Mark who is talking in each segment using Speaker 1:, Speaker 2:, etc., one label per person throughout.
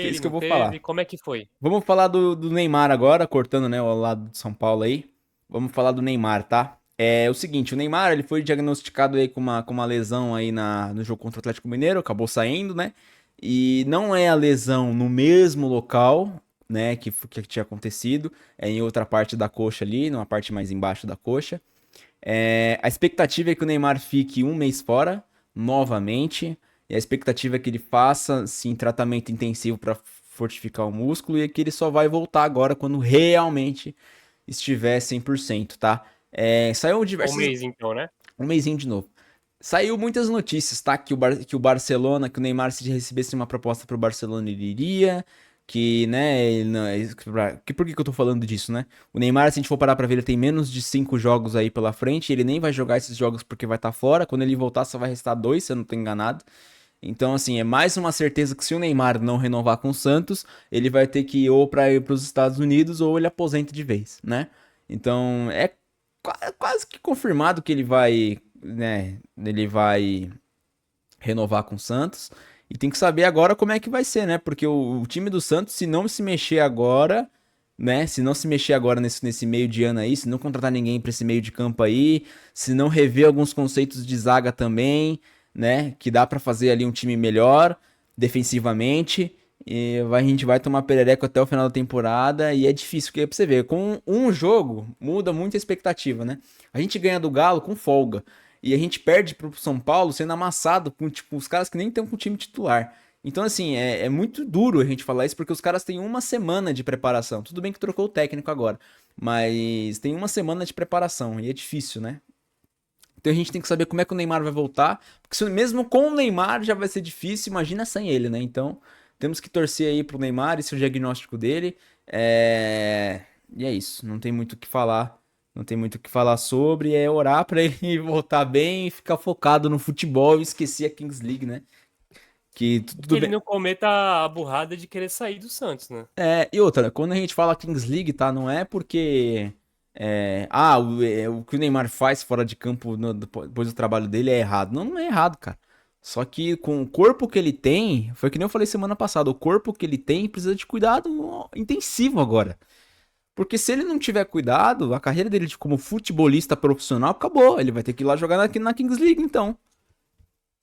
Speaker 1: Ele
Speaker 2: isso que eu
Speaker 1: não
Speaker 2: vou
Speaker 1: teve?
Speaker 2: falar.
Speaker 1: Como é que foi?
Speaker 2: Vamos falar do Neymar agora, cortando, né, o lado de São Paulo aí. Vamos falar do Neymar, tá? É o seguinte, o Neymar, ele foi diagnosticado aí com uma lesão aí no jogo contra o Atlético Mineiro, acabou saindo, né? E não é a lesão no mesmo local, né, que tinha acontecido, é em outra parte da coxa ali, numa parte mais embaixo da coxa. A expectativa é que o Neymar fique um mês fora, novamente. E a expectativa é que ele faça, sim, tratamento intensivo para fortificar o músculo e que ele só vai voltar agora quando realmente estiver 100%, tá? Saiu
Speaker 1: Um
Speaker 2: diversas...
Speaker 1: mês, então, né?
Speaker 2: Um mêsinho de novo. Saiu muitas notícias, tá? Que o Barcelona, que o Neymar, se recebesse uma proposta pro Barcelona, ele iria. Que, né, ele não, por que eu tô falando disso, né? O Neymar, se a gente for parar pra ver, ele tem menos de 5 jogos aí pela frente. Ele nem vai jogar esses jogos porque vai estar fora. Quando ele voltar, só vai restar 2, se eu não tô enganado. Então, assim, é mais uma certeza que se o Neymar não renovar com o Santos, ele vai ter que ir ou para ir para os Estados Unidos ou ele aposenta de vez, né? Então, é quase que confirmado que ele vai, né, ele vai renovar com o Santos. E tem que saber agora como é que vai ser, né? Porque o time do Santos, se não se mexer agora, né? Se não se mexer agora nesse meio de ano aí, se não contratar ninguém para esse meio de campo aí, se não rever alguns conceitos de zaga também, né? Que dá para fazer ali um time melhor defensivamente. A gente vai tomar perereco até o final da temporada e é difícil, porque pra você ver, com um jogo muda muito a expectativa, né? A gente ganha do Galo com folga. E a gente perde pro São Paulo sendo amassado com, tipo, os caras que nem estão com o time titular. Então, assim, é muito duro a gente falar isso, porque os caras têm uma semana de preparação. Tudo bem que trocou o técnico agora, mas tem uma semana de preparação e é difícil, né? Então a gente tem que saber como é que o Neymar vai voltar, porque mesmo com o Neymar já vai ser difícil, imagina sem ele, né? Então temos que torcer aí pro Neymar, esse é o diagnóstico dele. E é isso, não tem muito o que falar. Não tem muito o que falar sobre, é orar pra ele voltar bem e ficar focado no futebol e esquecer a Kings League, né? Que
Speaker 1: E que
Speaker 2: tudo
Speaker 1: ele
Speaker 2: bem.
Speaker 1: não cometa a burrada de querer sair do Santos, né?
Speaker 2: E outra, quando a gente fala Kings League, tá? Não é porque. O que o Neymar faz fora de campo depois do trabalho dele é errado. Não, não é errado, cara. Só que com o corpo que ele tem, foi que nem eu falei semana passada, o corpo que ele tem precisa de cuidado intensivo agora. Porque se ele não tiver cuidado, a carreira dele como futebolista profissional acabou. Ele vai ter que ir lá jogar na Kings League, então.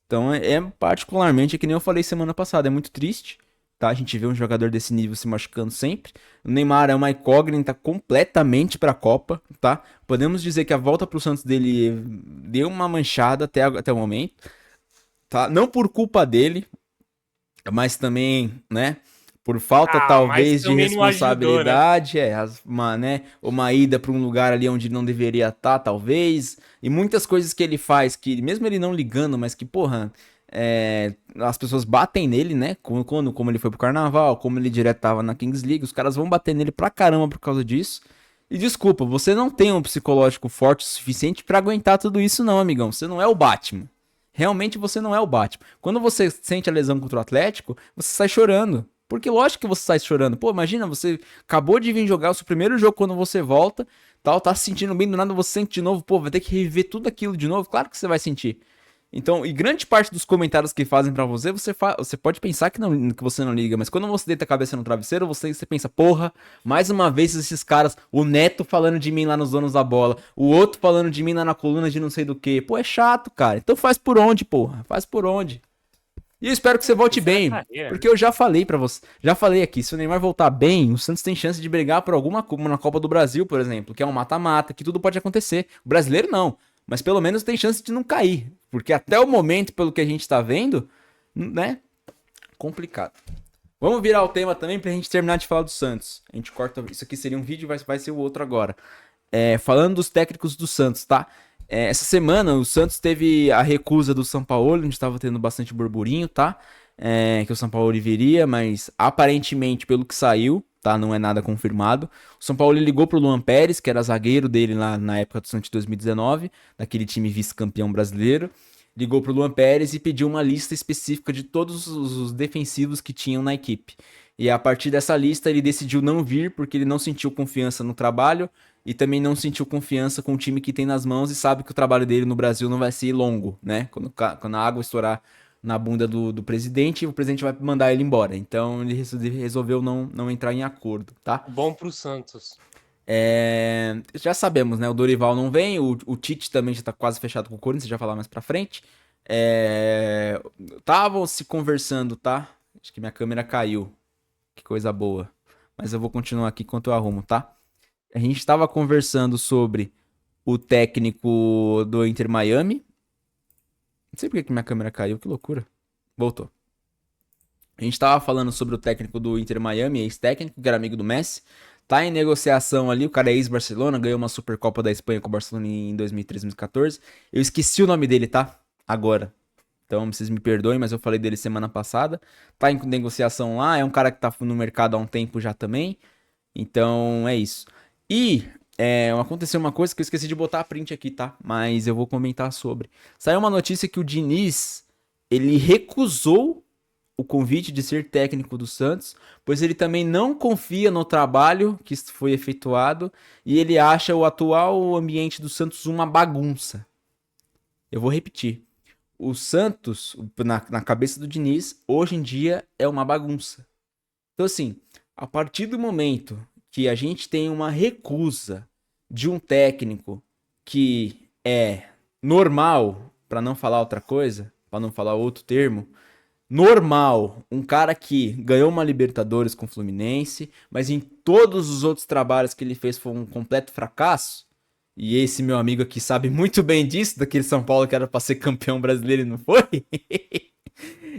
Speaker 2: Então particularmente, é que nem eu falei semana passada, é muito triste, tá? A gente vê um jogador desse nível se machucando sempre. O Neymar é uma incógnita completamente pra Copa, tá? Podemos dizer que a volta pro Santos dele deu uma manchada até o momento, tá? Não por culpa dele, mas também, né? Por falta
Speaker 1: Ah, mas
Speaker 2: talvez de
Speaker 1: também não ajudou, né?
Speaker 2: responsabilidade, uma ida para um lugar ali onde não deveria estar, talvez, e muitas coisas que ele faz que mesmo ele não ligando, mas que porra, as pessoas batem nele, né? Como ele foi pro Carnaval, como ele direto tava na Kings League, os caras vão bater nele pra caramba por causa disso. E desculpa, você não tem um psicológico forte o suficiente pra aguentar tudo isso, não, amigão. Você não é o Batman. Realmente você não é o Batman. Quando você sente a lesão contra o Atlético, você sai chorando. Porque lógico que você sai chorando. Pô, imagina, você acabou de vir jogar o seu primeiro jogo quando você volta, tal, tá se sentindo bem, do nada você sente de novo, pô, vai ter que reviver tudo aquilo de novo. Claro que você vai sentir. Então, e grande parte dos comentários que fazem pra você, você pode pensar que você não liga, mas quando você deita a cabeça no travesseiro, você pensa, porra, mais uma vez esses caras, o Neto falando de mim lá nos donos da bola, o outro falando de mim lá na coluna de não sei do que. Pô, é chato, cara. Então faz por onde, porra? Faz por onde? E eu espero que você volte
Speaker 1: Pensar na
Speaker 2: bem,
Speaker 1: carreira.
Speaker 2: porque eu já falei pra você, já falei aqui, se o Neymar voltar bem, o Santos tem chance de brigar por alguma coisa na Copa do Brasil, por exemplo, que é um mata-mata, que tudo pode acontecer. O brasileiro não, mas pelo menos tem chance de não cair, porque até o momento, pelo que a gente tá vendo, né, complicado. Vamos virar o tema também pra gente terminar de falar do Santos. A gente corta, isso aqui seria um vídeo, vai ser o outro agora. Falando dos técnicos do Santos, tá? Essa semana o Santos teve a recusa do São Paulo, onde estava tendo bastante burburinho, tá? Que o São Paulo viria, mas aparentemente, pelo que saiu, tá? Não é nada confirmado. O São Paulo ligou pro Luan Pérez, que era zagueiro dele lá na época do Santos de 2019, daquele time vice-campeão brasileiro. Ligou pro Luan Pérez e pediu uma lista específica de todos os defensivos que tinham na equipe. E a partir dessa lista ele decidiu não vir porque ele não sentiu confiança no trabalho e também não sentiu confiança com o time que tem nas mãos e sabe que o trabalho dele no Brasil não vai ser longo, né? Quando a água estourar na bunda do presidente e o presidente vai mandar ele embora. Então ele resolveu não entrar em acordo, tá?
Speaker 1: Bom pro Santos.
Speaker 2: Já sabemos, né? O Dorival não vem, o Tite também já tá quase fechado com o Corinthians, já falar mais pra frente. Estavam se conversando, tá? Acho que minha câmera caiu. Que coisa boa. Mas eu vou continuar aqui enquanto eu arrumo, tá? A gente estava conversando sobre o técnico do Inter Miami. Não sei por que minha câmera caiu, que loucura. Voltou. A gente tava falando sobre o técnico do Inter Miami, ex-técnico, que era amigo do Messi. Tá em negociação ali, o cara é ex-Barcelona, ganhou uma Supercopa da Espanha com o Barcelona em 2013, 2014. Eu esqueci o nome dele, tá? Agora. Então, vocês me perdoem, mas eu falei dele semana passada. Tá em negociação lá, é um cara que tá no mercado há um tempo já também. Então, é isso. E aconteceu uma coisa que eu esqueci de botar a print aqui, tá? Mas eu vou comentar sobre. Saiu uma notícia que o Diniz, ele recusou o convite de ser técnico do Santos, pois ele também não confia no trabalho que foi efetuado e ele acha o atual ambiente do Santos uma bagunça. Eu vou repetir. O Santos, na cabeça do Diniz, hoje em dia é uma bagunça. Então, assim, a partir do momento que a gente tem uma recusa de um técnico que é normal, para não falar outra coisa, para não falar outro termo, normal, um cara que ganhou uma Libertadores com o Fluminense, mas em todos os outros trabalhos que ele fez foi um completo fracasso. E esse meu amigo aqui sabe muito bem disso, daquele São Paulo que era pra ser campeão brasileiro e não foi.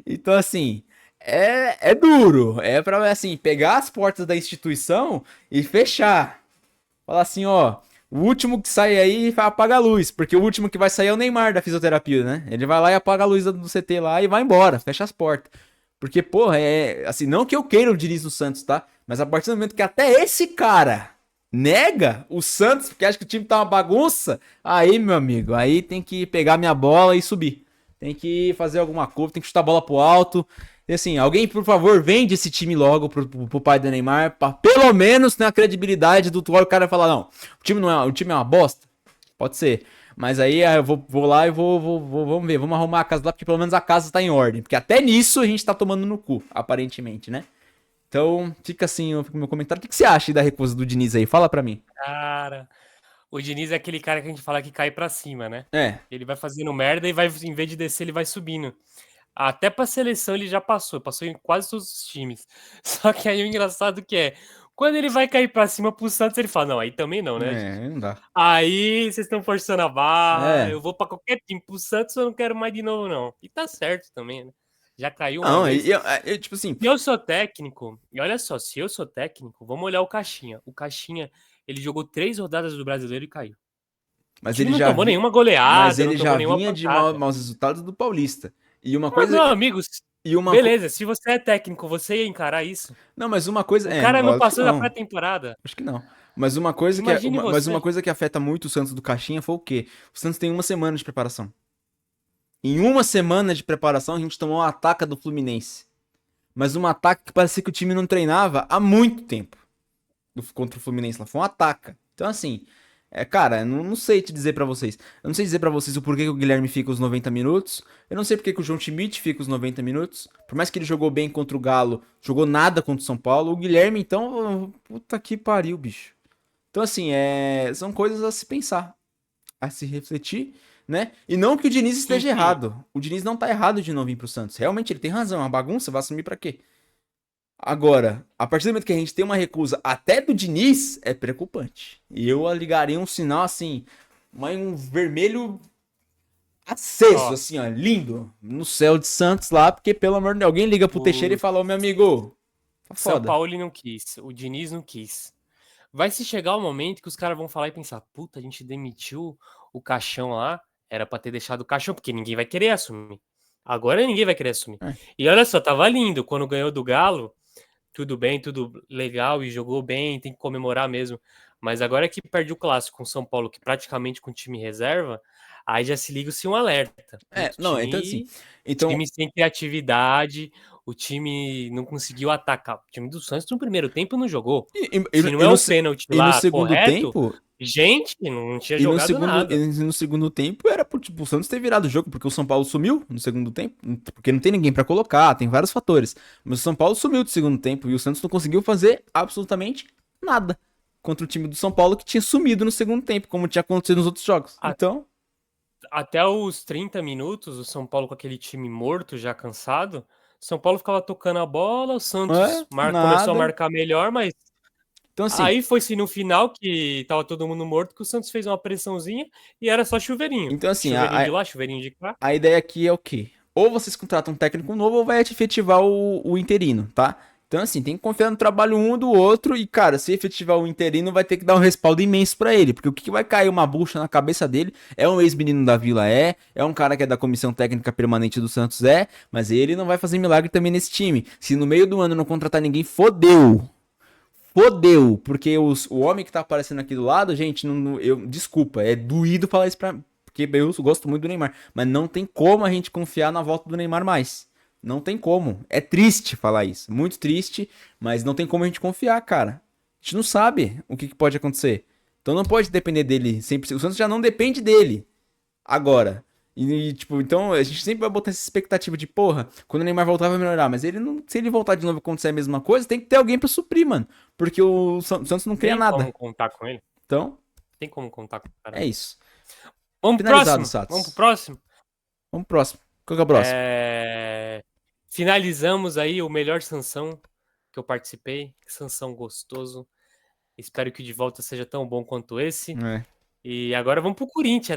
Speaker 2: Então, assim, é duro. É pra, assim, pegar as portas da instituição e fechar. Falar assim, ó, o último que sai aí apaga a luz, porque o último que vai sair é o Neymar da fisioterapia, né? Ele vai lá e apaga a luz do CT lá e vai embora, fecha as portas. Porque, porra, assim, não que eu queira o Diniz do Santos, tá? Mas a partir do momento que até esse cara nega o Santos, porque acha que o time tá uma bagunça, aí, meu amigo, aí tem que pegar minha bola e subir. Tem que fazer alguma coisa, tem que chutar a bola pro alto. E assim, alguém, por favor, vende esse time logo pro pai do Neymar, pra pelo menos ter a credibilidade do o cara falar, não, o time é uma bosta. Pode ser. Mas aí eu vou lá e vamos ver, vamos arrumar a casa lá, porque pelo menos a casa tá em ordem. Porque até nisso a gente tá tomando no cu, aparentemente, né? Então, fica assim o meu comentário. O que você acha da recusa do Diniz aí? Fala pra mim.
Speaker 1: Cara, o Diniz é aquele cara que a gente fala que cai pra cima, né?
Speaker 2: É,
Speaker 1: Ele vai fazendo merda e vai, em vez de descer, ele vai subindo. Até pra seleção ele já passou em quase todos os times. Só que aí o engraçado que é, quando ele vai cair pra cima pro Santos, ele fala, não, aí também não, né, gente?
Speaker 2: não dá.
Speaker 1: Aí vocês estão forçando a barra,
Speaker 2: É.
Speaker 1: eu vou pra qualquer time, pro Santos eu não quero mais de novo, não. E tá certo também, né? Já caiu uma
Speaker 2: Não,
Speaker 1: vez.
Speaker 2: tipo assim.
Speaker 1: Se eu sou técnico, e olha só, se eu sou técnico, vamos olhar o Caixinha. O Caixinha, ele jogou 3 rodadas do Brasileiro e caiu. O
Speaker 2: Mas
Speaker 1: time
Speaker 2: ele
Speaker 1: não
Speaker 2: já
Speaker 1: tomou
Speaker 2: vi...
Speaker 1: nenhuma
Speaker 2: Mas
Speaker 1: goleada, não
Speaker 2: ele
Speaker 1: tomou
Speaker 2: já
Speaker 1: nenhuma
Speaker 2: vinha de
Speaker 1: pancada.
Speaker 2: maus resultados do Paulista. E uma
Speaker 1: Ah,
Speaker 2: coisa.
Speaker 1: meu amigo,
Speaker 2: E uma
Speaker 1: beleza, se você é técnico, você ia encarar isso?
Speaker 2: Não, mas uma coisa.
Speaker 1: O cara não
Speaker 2: Lógico que
Speaker 1: passou da
Speaker 2: não.
Speaker 1: pré-temporada.
Speaker 2: Acho que não. Mas uma coisa que,
Speaker 1: Imagine
Speaker 2: mas uma
Speaker 1: você.
Speaker 2: coisa que afeta muito o Santos do Caixinha foi o quê? O Santos tem uma semana de preparação. Em uma semana de preparação, a gente tomou um ataque do Fluminense. Mas um ataque que parecia que o time não treinava há muito tempo. Contra o Fluminense lá. Foi um ataque. Então, assim, cara, não sei te dizer pra vocês. Eu não sei dizer pra vocês o porquê que o Guilherme fica os 90 minutos. Eu não sei porquê que o João Schmidt fica os 90 minutos. Por mais que ele jogou bem contra o Galo, jogou nada contra o São Paulo. O Guilherme, então, puta que pariu, bicho. Então, assim, são coisas a se pensar, a se refletir, né? E não que o Diniz esteja
Speaker 1: Enfim,
Speaker 2: errado. O Diniz não tá errado de não vir pro Santos. Realmente, ele tem razão. É uma bagunça, vai assumir pra quê? Agora, a partir do momento que a gente tem uma recusa até do Diniz, é preocupante. E eu ligaria um sinal assim, um vermelho aceso,
Speaker 1: ó,
Speaker 2: assim, ó, lindo, no céu de Santos lá, porque pelo amor de Deus, alguém liga pro Teixeira e
Speaker 1: o
Speaker 2: fala, ô meu amigo, tá
Speaker 1: São
Speaker 2: foda.
Speaker 1: Paulo ele não quis, o Diniz não quis. Vai se chegar o momento que os caras vão falar e pensar, puta, a gente demitiu o Caixão lá, era pra ter deixado o Caixão, porque ninguém vai querer assumir. Agora ninguém vai querer assumir.
Speaker 2: É.
Speaker 1: E olha só, tava lindo, quando ganhou do Galo, tudo bem, tudo legal e jogou bem, tem que comemorar mesmo. Mas agora que perde o clássico com São Paulo, que praticamente com time reserva, aí já se liga-se um alerta. Puto,
Speaker 2: Não, então assim,
Speaker 1: time,
Speaker 2: então,
Speaker 1: time sem criatividade, o time não conseguiu atacar. O time do Santos no primeiro tempo não jogou.
Speaker 2: e, e,
Speaker 1: Se não
Speaker 2: e
Speaker 1: é
Speaker 2: no,
Speaker 1: o pênalti
Speaker 2: e no
Speaker 1: lá
Speaker 2: segundo
Speaker 1: correto,
Speaker 2: tempo,
Speaker 1: Gente, não tinha
Speaker 2: E no
Speaker 1: jogado
Speaker 2: segundo,
Speaker 1: nada.
Speaker 2: no segundo tempo era pro, tipo, o Santos ter virado o jogo, porque o São Paulo sumiu no segundo tempo, porque não tem ninguém pra colocar, tem vários fatores. Mas o São Paulo sumiu do segundo tempo e o Santos não conseguiu fazer absolutamente nada contra o time do São Paulo que tinha sumido no segundo tempo, como tinha acontecido nos outros jogos.
Speaker 1: A-
Speaker 2: Então,
Speaker 1: Até os 30 minutos, o São Paulo com aquele time morto, já cansado, São Paulo ficava tocando a bola, o Santos começou a
Speaker 2: nada.
Speaker 1: marcar melhor, mas
Speaker 2: Então, assim,
Speaker 1: aí foi-se no final que tava todo mundo morto, que o Santos fez uma pressãozinha e era só chuveirinho.
Speaker 2: então, assim,
Speaker 1: Chuveirinho de lá, chuveirinho de cá.
Speaker 2: a ideia aqui é o quê? Ou vocês contratam um técnico novo ou vai efetivar o interino, tá? Então, assim, tem que confiar no trabalho um do outro e, cara, se efetivar o interino, vai ter que dar um respaldo imenso pra ele, porque o que vai cair uma bucha na cabeça dele é um ex-menino da Vila, é um cara que é da comissão técnica permanente do Santos, mas ele não vai fazer milagre também nesse time. Se no meio do ano não contratar ninguém, fodeu. Fodeu, porque o homem que tá aparecendo aqui do lado, gente, desculpa, é doído falar isso porque eu gosto muito do Neymar, mas não tem como a gente confiar na volta do Neymar mais. Não tem como. É triste falar isso, muito triste, mas não tem como a gente confiar, cara. A gente não sabe o que pode acontecer. Então não pode depender dele 100%. O Santos já não depende dele agora. Tipo, então a gente sempre vai botar essa expectativa de, porra, quando o Neymar voltar vai melhorar. Mas ele não, se ele voltar de novo e acontecer a mesma coisa, tem que ter alguém pra suprir, mano. Porque o Santos não cria
Speaker 1: Tem
Speaker 2: nada.
Speaker 1: como contar com ele?
Speaker 2: Então,
Speaker 1: Tem como contar com o cara.
Speaker 2: é isso.
Speaker 1: Vamos pro
Speaker 2: Finalizado,
Speaker 1: próximo? Vamos pro
Speaker 2: Satos.
Speaker 1: próximo?
Speaker 2: Vamos pro próximo. Qual que é o próximo?
Speaker 1: Finalizamos aí o melhor Sansão que eu participei. Sansão gostoso. Espero que o de volta seja tão bom quanto esse.
Speaker 2: É.
Speaker 1: E agora vamos pro Corinthians.